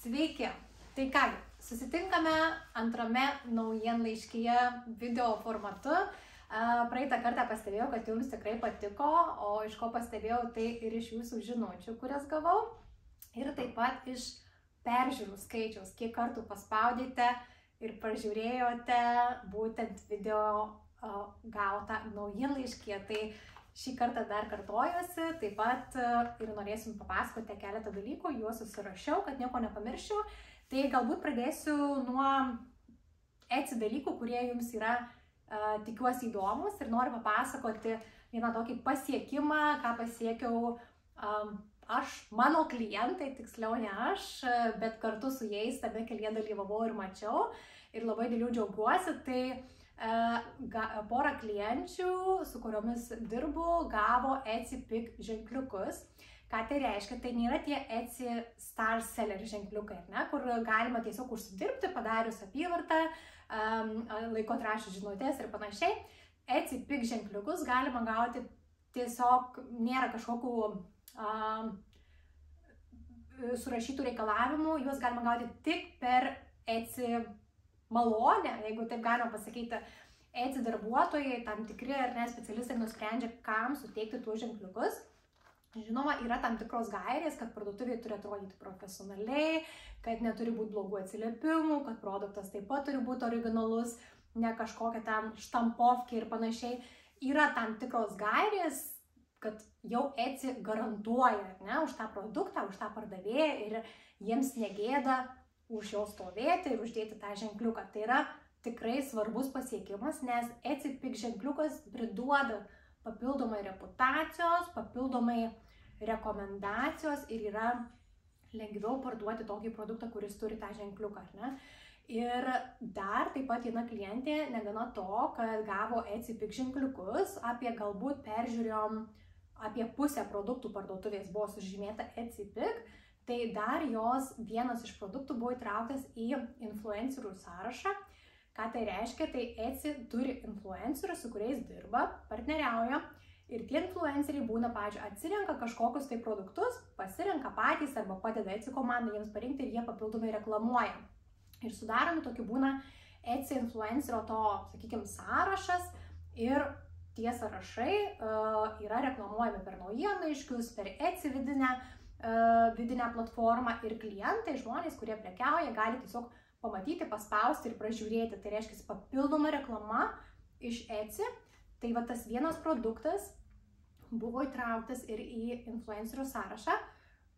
Sveiki! Tai kągi, susitinkame antrame naujienlaiškyje video formatu. Praeitą kartą pastebėjau, kad jums tikrai patiko, o iš ko pastebėjau, tai ir iš jūsų žinučių, kurias gavau, ir taip pat iš peržiūrų skaičiaus, kiek kartų paspaudėte ir pažiūrėjote būtent video gautą naujienlaiškyje. Tai šį kartą dar kartojuosi, taip pat ir norėsim papasakoti keletą dalykų, juos susirašiau, kad nieko nepamirščiau. Tai galbūt pradėsiu nuo Etsy dalykų, kurie jums yra, tikiuosi, įdomus, ir noriu papasakoti vieną tokį pasiekimą, ką pasiekiau mano klientai, tiksliau ne aš, bet kartu su jais tame kelyje dalyvavau ir mačiau, ir labai dėliau džiaugiuosi. Tai porą klienčių, su kuriomis dirbu, gavo Etsy Pick ženkliukus. Ką tai reiškia? Tai nėra tie Etsy Star Seller ženkliukai, kur galima tiesiog užsidirbti, padarius apyvartą, laiko atrašius žinutės ir panašiai. Etsy Pick ženkliukus galima gauti tiesiog, nėra kažkokių surašytų reikalavimų, juos galima gauti tik per Etsy malonę, jeigu taip galima pasakyti. Etsy darbuotojai, tam tikri ar ne specialistai nusprendžia, kam suteikti tuos ženkliukus. Žinoma, yra tam tikros gairės, kad parduotuvė turi atrodyti profesionaliai, kad neturi būti blogų atsiliepimų, kad produktas taip pat turi būti originalus, ne kažkokia tam štampovkė ir panašiai. Yra tam tikros gairės, kad jau Etsy garantuoja, ne, už tą produktą, už tą pardavėją, ir jiems negėda už jo stovėti ir uždėti tą ženkliuką. Tai yra tikrai svarbus pasiekimas, nes Etsy Pick ženkliukas priduoda papildomai reputacijos, papildomai rekomendacijos, ir yra lengviau parduoti tokį produktą, kuris turi tą ženkliuką, ar ne? Ir dar taip pat viena klientė, negana to, kad gavo Etsy Pick ženkliukus, galbūt peržiūrėjom apie pusę produktų parduotuvės buvo sužymėta Etsy Pick, tai dar jos vienas iš produktų buvo įtrauktas į influencerių sąrašą. Ką tai reiškia? Tai Etsy turi influencerių, su kuriais dirba, partneriauja, ir tie influenceriai būna, pavyzdžiui, atsirenka kažkokius tai produktus, pasirenka patys arba padeda Etsy komandai jiems parinkti, ir jie papildomai reklamuoja. Ir sudaromi tokiu būna Etsy influencerio to, sakykime, sąrašas, ir tie sąrašai yra reklamuojami per naujienlaiškius, per Etsy vidinę platformą, ir klientai, žmonės, kurie prekiauja, gali tiesiog pamatyti, paspausti ir pražiūrėti. Tai reiškia papildoma reklama iš Etsy. Tai va, tas vienas produktas buvo įtrauktas ir į influencerių sąrašą.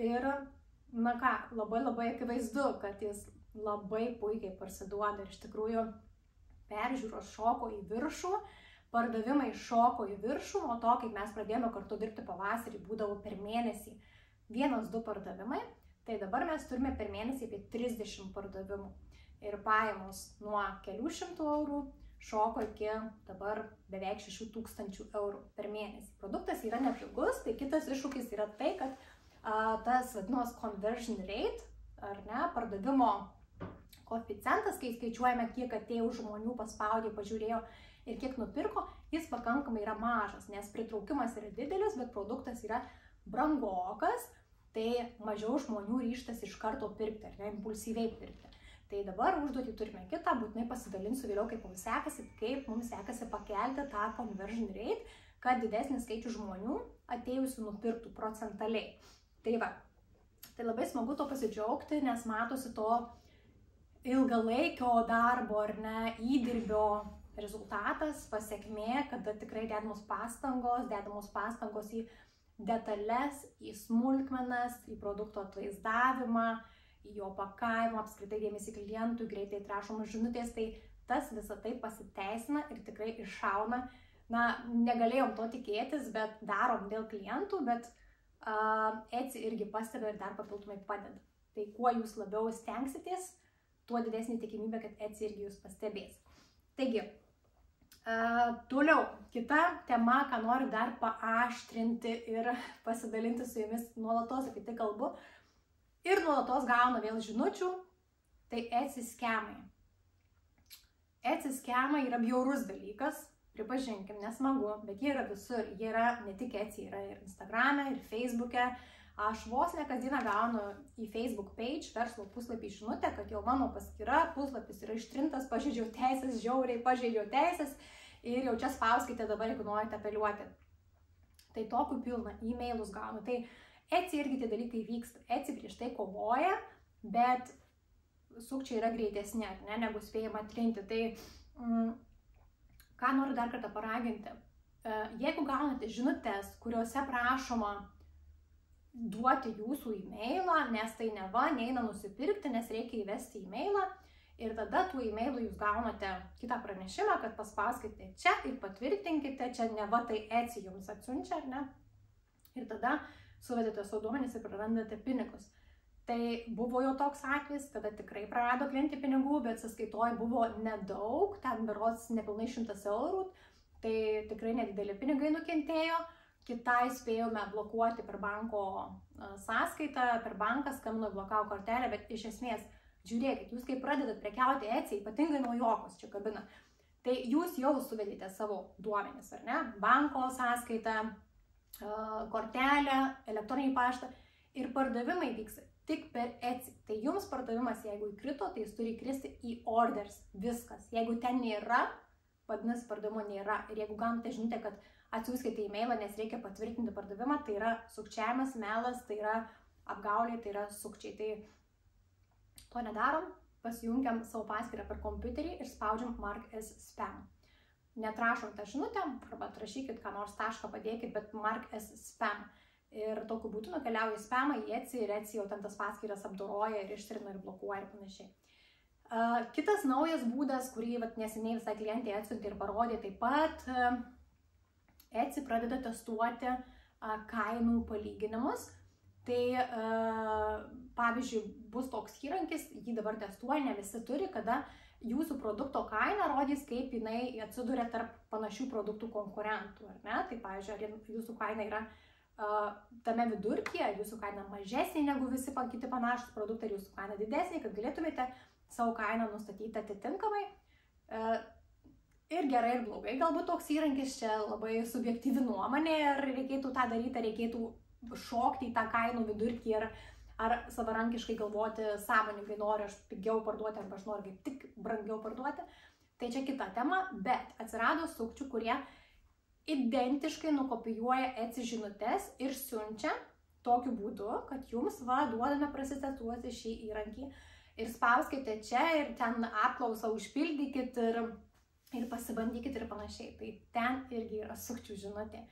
Ir, na ką, labai akivaizdu, kad jis labai puikiai parsiduoda. Ir iš tikrųjų peržiūros šoko į viršų, pardavimai šoko į viršų. Nuo to, kaip mes pradėjome kartu dirbti pavasarį, būdavo per mėnesį 1-2 pardavimai. Tai dabar mes turime per mėnesį apie 30 pardavimų. Ir pajamos nuo kelių šimtų eurų šoko iki dabar beveik 6000 eurų per mėnesį. Produktas yra nepigus, tai kitas iššūkis yra tai, kad tas vadinamas conversion rate, ar ne, pardavimo koeficientas, kai skaičiuojame, kiek atėjo žmonių, paspaudė, pažiūrėjo ir kiek nupirko, jis pakankamai yra mažas, nes pritraukimas yra didelis, bet produktas yra brangokas, tai mažiau žmonių ryžtas iš karto pirkti, ar ne, impulsyviai pirkti. Tai dabar užduotį turime kitą, būtinai pasidalinsiu vėliau, kaip mums sekasi pakelti tą conversion rate, kad didesnis skaičius žmonių atėjusių nupirktų procentaliai. Tai va, tai labai smagu to pasidžiaugti, nes matosi to ilgalaikio darbo, ar ne, įdirbio rezultatas, pasekmė, kada tikrai dedamos pastangos į detalės, į smulkmenas, į produkto atvaizdavimą, į jo pakavimą, apskritai dėmesį klientui, greitai atrašomos žinutės. Tai tas visą tai pasiteisina ir tikrai iššauna. Na, negalėjom to tikėtis, bet darom dėl klientų, bet Etsy irgi pastebi ir dar papildomai padeda. Tai kuo jūs labiau stengsitės, tuo didesnė tikimybė, kad Etsy irgi jūs pastebės. Taigi, toliau, kita tema, ką noriu dar paaštrinti ir pasidalinti su jumis, nuolatos apie tai kalbu ir nuolatos gaunu vėl žinučių, tai Etsy skemai. Etsy skemai yra bjaurus dalykas, pripažinkim, nesmagu, bet jie yra visur. Jie yra ne tik Etsy, yra ir Instagrame, ir Facebook'e, Aš vos ne kasdieną gaunu į Facebook page, verslo puslapį žinutę, kad jau mano paskyra, puslapis yra ištrintas, pažeidžiau teisės, žiauriai pažeidžiau teisės ir jau čia spauskite dabar, jeigu norite apeliuoti. Tai tokių pilna, e-mailus gaunu. Tai Etsy irgi tie dalykai vyksta. Etsy prieš tai kovoja, bet sukčiai yra greitesni, ar ne, negu spėjama trinti. Tai ką noriu dar kartą paraginti. Jeigu gaunate žinutės, kuriuose prašoma duoti jūsų e-mailą, nes tai neva neina nusipirkti, nes reikia įvesti e-mailą, ir tada tų e-mailų jūs gaunate kitą pranešimą, kad paspauskite čia ir patvirtinkite, čia neva tai Etsy jums atsiunčia, ar ne? Ir tada suvedate savo duomenis ir prarandate pinigus. Tai buvo jau toks atvejis, kada tikrai prarado klientė pinigų, bet sąskaitoj buvo nedaug, ten berods nepilnai 100 eurų, tai tikrai nedideli pinigai nukentėjo. Kitai spėjome blokuoti per banko sąskaitą, per banką skambino blokavo kortelę, bet iš esmės, žiūrėkit, jūs kai pradedat prekiauti Etsy, ypatingai naujokos čia kabina, tai jūs jau suvedėte savo duomenis, ar ne? Banko sąskaitą, kortelę, elektroninį paštą ir pardavimai vyks tik per Etsy. Tai jums pardavimas, jeigu įkrito, tai jis turi įkristi į orders, viskas. Jeigu ten nėra, vadinasi pardavimo nėra. Ir jeigu gaunate žinutę, kad atsiųskite e-mailą, nes reikia patvirtinti pardavimą, tai yra sukčiavimas, melas, tai yra apgaulė, tai yra sukčiai. Tai to nedarom, pasijungiam savo paskyrą per kompiuterį ir spaudžiam mark as spam. Netrašom tą žinutę, arba atrašykit, ką nors tašką padėkit, bet mark as spam. Ir tokiu būdu nukeliauja į spamą, į Etsy, ir Etsy jau ten tas paskyras apdoroja ir ištrina ir blokuoja ir panašiai. Kitas naujas būdas, kurį neseniai visai klientė atsiuntė ir parodė taip pat, Etsy pradeda testuoti kainų palyginimus. Tai pavyzdžiui, bus toks įrankis, jį dabar testuoja, ne visi turi, kada jūsų produkto kaina rodys, kaip jinai atsiduria tarp panašių produktų konkurentų, ar ne? Tai pavyzdžiui, ar jūsų kaina yra tame vidurkyje, ar jūsų kaina mažesnė negu visi kiti panašus produktai, ar jūsų kaina didesnė, kad galėtumėte savo kainą nustatyti atitinkamai. Ir gerai, ir blogai. Galbūt toks įrankis čia labai subjektyvi nuomonė, ar reikėtų tą daryti, ar reikėtų šokti į tą kainų vidurkį, ar savarankiškai galvoti, sąmoningai noriu aš pigiau parduoti, arba aš noriu kaip tik brangiau parduoti. Tai čia kita tema, bet atsirado sukčių, kurie identiškai nukopijuoja Etsy žinutes ir siunčia tokiu būdu, kad jums duodame prasitestuoti šį įrankį ir spauskite čia ir ten apklausą užpildykit ir pasibandykit ir panašiai. Tai ten irgi yra sukčių žinutė.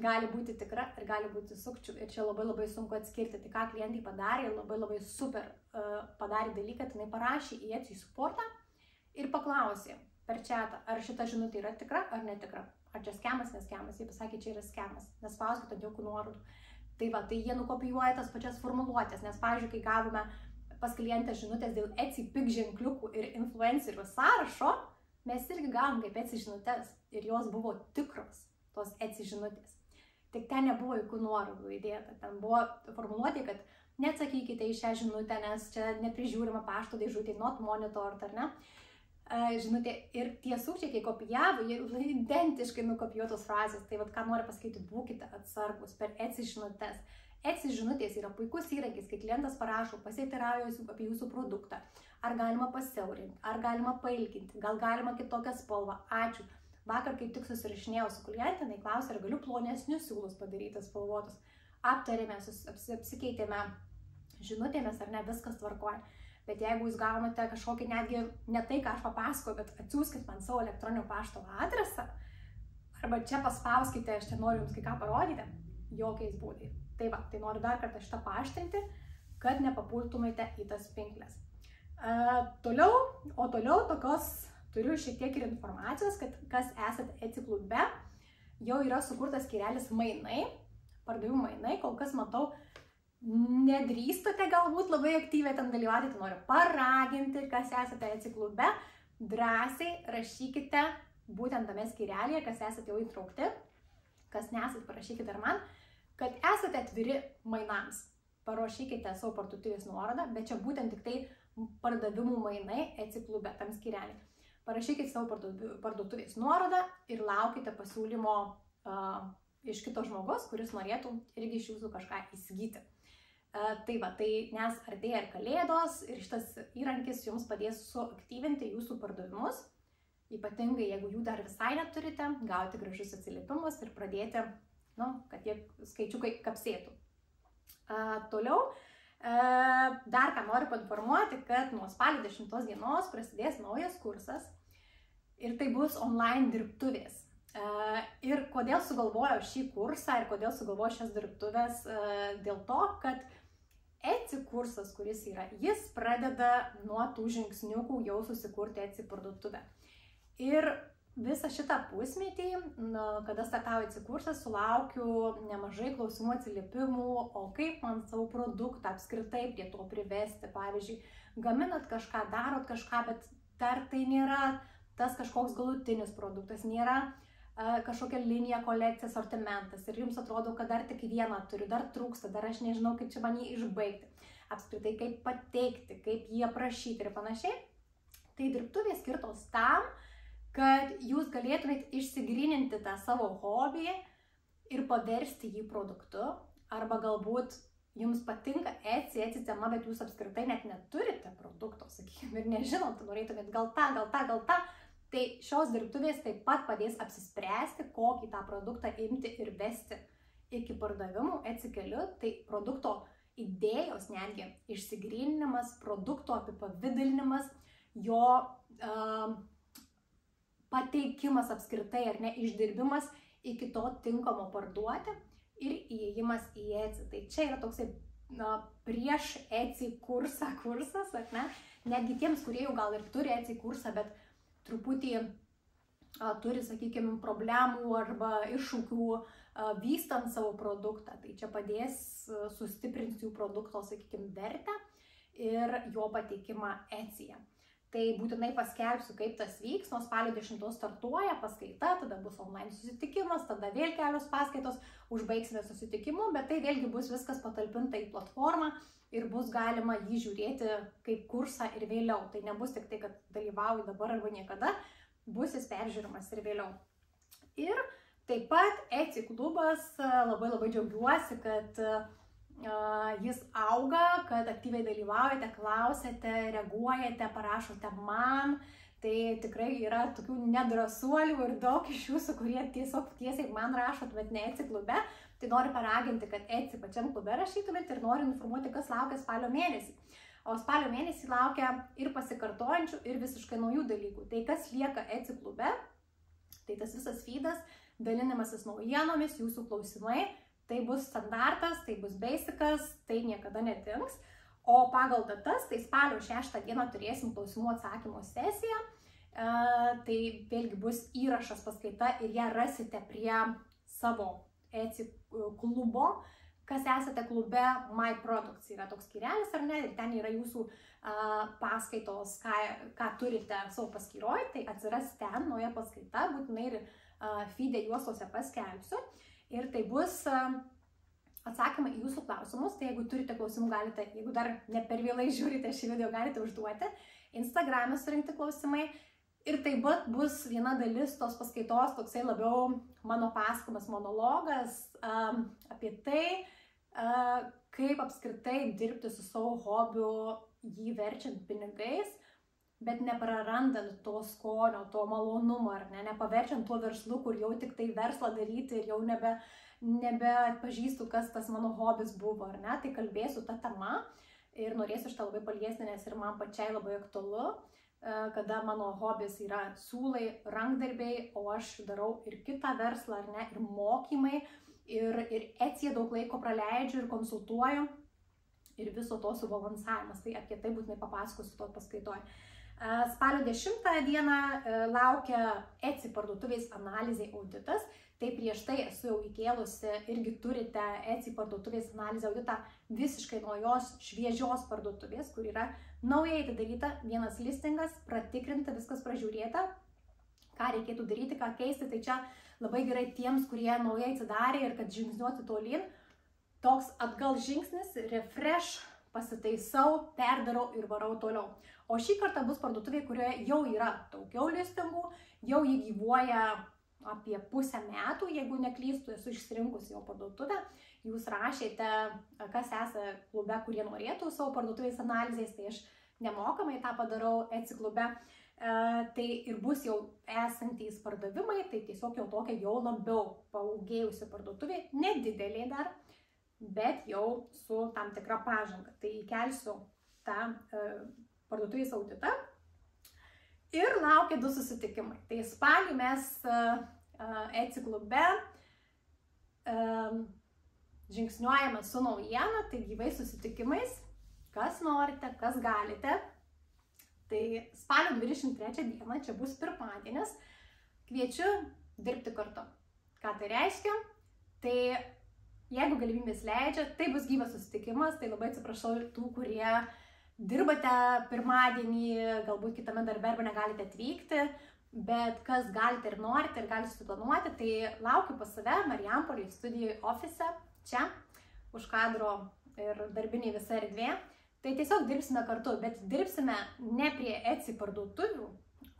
Gali būti tikra ir gali būti sukčių ir čia labai sunku atskirti. Tai ką klientai padarė, labai super padarė dalyką, tai jinai parašė į Etsy supportą ir paklausė per chatą, ar šita žinutė yra tikra ar netikra. Ar čia skemas, neskemas. Jie pasakė, čia yra skemas, nespauskite ant jokių nuorodų. Tai tai jie nukopijuoja tas pačias formuluotės, nes pavyzdžiui, kai gavome pas klientę žinutės dėl Etsy pig ženkliukų ir influencerių sąrašo, mes irgi gavom kaip Etsy žinutės ir jos buvo tikros, tos Etsy žinutės. Tik ten nebuvo jokių nuorodų įdėta. Ten buvo formuluotė, kad neatsakykite į šią žinutę, nes čia neprižiūrima pašto dėžutė, not monitored, ar ne? Žinutė, ir tie sukčiai, kai kopijavo, jie identiškai nukopijuotos frazės. Tai ką noriu pasakyti, būkite atsargus per Etsy žinutes. Etsy žinutės yra puikus įrankis, kai klientas parašo, pasiteirauja apie jūsų produktą. Ar galima pasiaurinti, ar galima pailginti, gal galima kitokią spalvą. Ačiū. Vakar kaip tik susirašinėjau su klientė, jinai klausė, ar galiu plonesnius siūlus padaryti spalvotus. Aptarėme, apsikeitėme žinutėmis, ar ne, viskas tvarkoja. Bet jeigu jūs gaunate kažkokį netgi ne tai, ką aš papasakoju, bet atsiųskit man savo elektroninio pašto adresą, arba čia paspauskite, aš čia noriu jums kai ką parodyti, jokiais būdais. Tai noriu dar kartą šitą paaštrinti, kad nepapultumėte į tas pinkles. Toliau tokios turiu šiek tiek ir informacijos, kad kas esate Etsy klube, jau yra sukurtas skyrelis mainai, pardavimų mainai, kol kas matau, nedrįstate galbūt labai aktyviai ten dalyvauti, tai noriu paraginti, kas esate Etsy klube, drąsiai rašykite būtent tame skyrelėje, kas esate jau įtraukti, kas nesate, parašykite ir man, kad esate atviri mainams. Parašykite savo parduotuvės nuorodą, bet čia būtent tik tai pardavimų mainai Etsy klube, tam skyrelį. Parašykite savo parduotuvės nuorodą ir laukite pasiūlymo iš kito žmogus, kuris norėtų irgi iš jūsų kažką įsigyti. Tai va, tai nes artėja ir kalėdos ir šitas įrankis jums padės suaktyvinti jūsų pardavimus, ypatingai jeigu jų dar visai neturite, gauti gražius atsiliepimus ir pradėti, kad tie skaičiukai kapsėtų. Toliau, dar ką noriu painformuoti, kad nuo spalio 10 dienos prasidės naujas kursas ir tai bus online dirbtuvės. Ir kodėl sugalvojau šį kursą ir kodėl sugalvojau šias dirbtuvės, dėl to, kad Etsy kursas, kuris yra, jis pradeda nuo tų žingsniukų jau susikurti Etsy parduotuvę. Ir visą šitą pusmetį, kada startavo Etsy kursas, sulaukiu nemažai klausimų, atsiliepimų, o kaip man savo produktą apskritai prie to privesti. Pavyzdžiui, gaminat kažką, darot kažką, bet dar tai nėra tas kažkoks galutinis produktas, nėra kažkokia linija, kolekcija, sortimentas ir jums atrodo, kad dar tik vieną turiu, dar trūksta, dar aš nežinau, kaip čia man jį išbaigti, apskritai kaip pateikti, kaip jį aprašyti ir panašiai. Tai dirbtuvės skirtos tam, kad jūs galėtumėte išsigryninti tą savo hobį ir paversti jį produktu, arba galbūt jums patinka Etsy tema, bet jūs apskritai net neturite produkto, sakykime, ir nežinot, norėtumėt gal tą. Tai šios dirbtuvės taip pat padės apsispręsti, kokį tą produktą imti ir vesti iki pardavimų Etsy keliu. Tai produkto idėjos netgi išsigryninimas, produkto apipavidalinimas, jo pateikimas apskritai ar ne, išdirbimas iki to tinkamo parduoti ir įėjimas į Etsy. Tai čia yra toksai prieš Etsy kursas, ar ne? Netgi tiems, kurie jau gal ir turi Etsy kursą, bet truputį turi, sakykime, problemų arba iššūkių vystant savo produktą. Tai čia padės sustiprinti jų produkto, sakykime, vertę ir jo pateikimą Etsyje. Tai būtinai paskelbsiu, kaip tas vyks. Nuo spalio 10 startuoja paskaita, tada bus online susitikimas, tada vėl kelios paskaitos, užbaigsime susitikimu, bet tai vėlgi bus viskas patalpinta į platformą ir bus galima jį žiūrėti kaip kursą ir vėliau. Tai nebus tik tai, kad dalyvauju dabar arba niekada, bus jis peržiūrimas ir vėliau. Ir taip pat Etsy klubas, labai džiaugiuosi, kad jis auga, kad aktyviai dalyvaujate, klausėte, reaguojate, parašote man. Tai tikrai yra tokių nedrąsuolių ir daug iš jūsų, kurie tiesiog tiesiai man rašot, bet ne Etsy klube. Tai noriu paraginti, kad Etsy pačiam klube rašytumėt ir noriu informuoti, kas laukia spalio mėnesį. O spalio mėnesį laukia ir pasikartojančių, ir visiškai naujų dalykų. Tai kas lieka Etsy klube, tai tas visas feedas, dalinimasis naujienomis, jūsų klausimai. Tai bus standartas, tai bus basicas, tai niekada netings. O pagal datas, tai spalio 6 dieną turėsim klausimų atsakymų sesiją. Tai vėlgi bus įrašas paskaita ir ją rasite prie savo Etsy klubo. Kas esate klube My Products, yra toks skyrelis ar ne, ir ten yra jūsų paskaitos, ką turite savo paskyroje, tai atsiras ten nauja paskaita, būtinai ir feed'e juostose paskelbsiu. Ir tai bus atsakymai į jūsų klausimus, tai jeigu turite klausimų, galite, jeigu dar ne per vėlai žiūrite šį video, galite užduoti. Instagram'e surinkti klausimai. Ir taip pat bus viena dalis tos paskaitos, toksai labiau mano pasakojimas, monologas apie tai, kaip apskritai dirbti su savo hobiu, jį verčiant pinigais, bet neprarandant to skonio, to malonumo, ar ne, nepaverčiant tuo verslu, kur jau tik tai verslą daryti ir jau nebeatpažįstu, kas tas mano hobis buvo, ar ne, tai kalbėsiu tą temą ir norėsiu šitą labai paliesti, nes ir man pačiai labai aktualu, kada mano hobis yra siūlai, rankdarbiai, o aš darau ir kitą verslą, ar ne, ir mokymai, ir Etsyje daug laiko praleidžiu ir konsultuoju, ir viso to subalansavimas, tai apie tai būtinai papasakosiu to paskaitoje. Spalio 10 dieną laukia Etsy parduotuvės analizė auditas, tai prieš tai esu jau įkėlusi, irgi turite Etsy parduotuvės analizę auditą visiškai naujos, šviežios parduotuvės, kur yra naujai atidaryta, vienas listingas, pratikrinta, viskas pražiūrėta, ką reikėtų daryti, ką keisti, tai čia labai gerai tiems, kurie naujai atsidarė ir kad žingsniuoti tolyn, toks atgal žingsnis, refresh, pasitaisau, perdarau ir varau toliau. O šį kartą bus parduotuvė, kurioje jau yra daugiau listingų, jau jį gyvuoja apie pusę metų, jeigu neklystu, esu išsirinkusi jo parduotuvę. Jūs rašėte, kas esate klube, kurie norėtų savo parduotuvės analizės, tai aš nemokamai tą padarau Etsy klube. Tai ir bus jau esantys pardavimai, tai tiesiog jau tokia jau labiau paaugėjusi parduotuvė, nedidelė dar, bet jau su tam tikra pažanga. Tai įkelsiu tą parduotuvės auditą ir laukia 2 susitikimai. Tai spalį mes Etsy klube žingsniuojame su naujiena, tai gyvais susitikimais, kas norite, kas galite. Tai spalio 23 dieną, čia bus pirmadienis, kviečiu dirbti kartu. Ką tai reiškia? Tai jeigu galimybės leidžia, tai bus gyvas susitikimas, tai labai atsiprašau tų, kurie dirbate pirmadienį, galbūt kitame darbe arba negalite atvykti, bet kas galite ir norite ir galite suplanuoti, tai laukiu pas save Marijampolėje studijų ofise, čia, už kadro ir darbiniai visa erdvė. Tai tiesiog dirbsime kartu, bet dirbsime ne prie Etsy parduotuvių,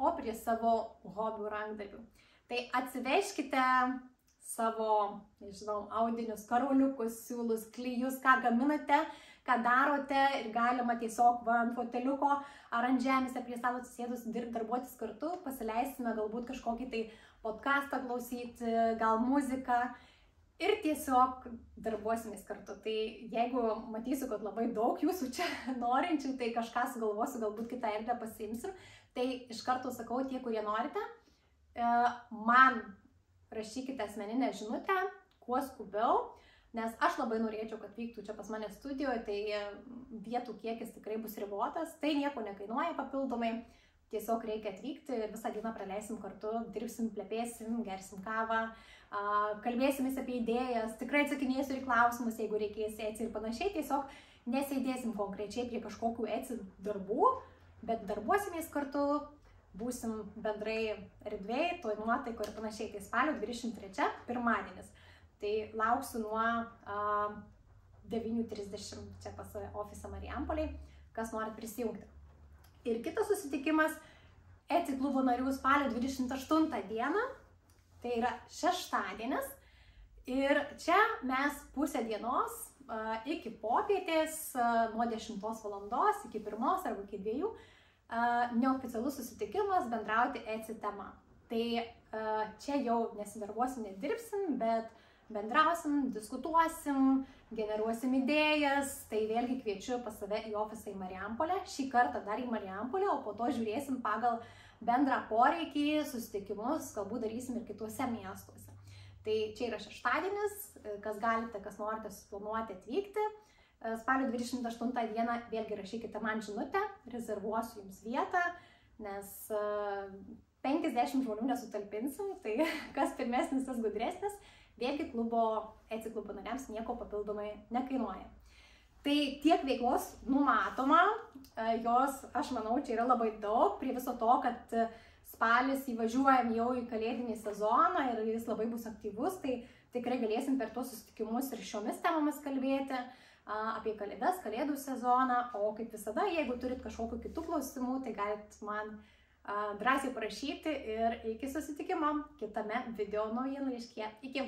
o prie savo hobių rankdarbių. Tai atsiveškite savo, nežinau, audinius, karoliukus, siūlus, klijus, ką gaminate, ką darote ir galima tiesiog ant foteliuko ar ant žemės ar prie stalo atsisėdus darbuotis kartu, pasileisime galbūt kažkokį tai podcastą klausyti, gal muziką ir tiesiog darbuosimės kartu. Tai jeigu matysiu, kad labai daug jūsų čia norinčių, tai kažką sugalvosiu, galbūt kitą erdvę pasiimsim, tai iš karto sakau, tie, kurie norite, man rašykite asmeninę žinutę, kuo skubiau, nes aš labai norėčiau, kad vyktų čia pas mane studijoje, tai vietų kiekis tikrai bus ribotas, tai nieko nekainuoja papildomai, tiesiog reikia atvykti ir visą dieną praleisim kartu, dirbsim, plepėsim, gersim kavą, kalbėsimės apie idėjas, tikrai atsakinėsiu ir klausimus, jeigu reikės Etsy ir panašiai, tiesiog nesėdėsim konkrečiai prie kažkokių Etsy darbų, bet darbuosimės kartu, būsim bendrai erdvėj, toj nuotaiko ir panašiai. Tai spalio 23 pirmadienis. Tai lauksiu nuo 9:30 čia pas ofisą Marijampolėje, kas norit prisijungti. Ir kitas susitikimas Etsy klubo narių spalio 28 dieną, tai yra šeštadienis. Ir čia mes pusę dienos iki popietės, nuo 10 valandos iki 1 arba iki 2, neoficialus susitikimas bendrauti Etsy tema. Tai čia jau nesidarbuosim, nedirbsim, bet bendrausim, diskutuosim, generuosim idėjas, tai vėlgi kviečiu pas save į ofisą į Marijampolę, šį kartą dar į Marijampolę, o po to žiūrėsim pagal bendrą poreikį, susitikimus, galbūt darysim ir kituose miestuose. Tai čia yra šeštadienis, kas galite, kas norite suplanuoti atvykti. Spalio 28 dieną vėlgi rašykite man žinutę, rezervuosiu jums vietą, nes 50 žmonių nesutalpinsim, tai kas pirmesnis, tas gudresnis. Vėlgi Etsy klubo nariams nieko papildomai nekainuoja. Tai tiek veiklos numatoma, jos, aš manau, čia yra labai daug, prie viso to, kad spalis įvažiuojam jau į kalėdinį sezoną ir jis labai bus aktyvus, tai tikrai galėsim per tuos susitikimus ir šiomis temomis kalbėti apie kalėdas, kalėdų sezoną, o kaip visada, jeigu turit kažkokių kitų klausimų, tai galit man drąsiai parašyti ir iki susitikimo kitame video naujienų laiške. Iki!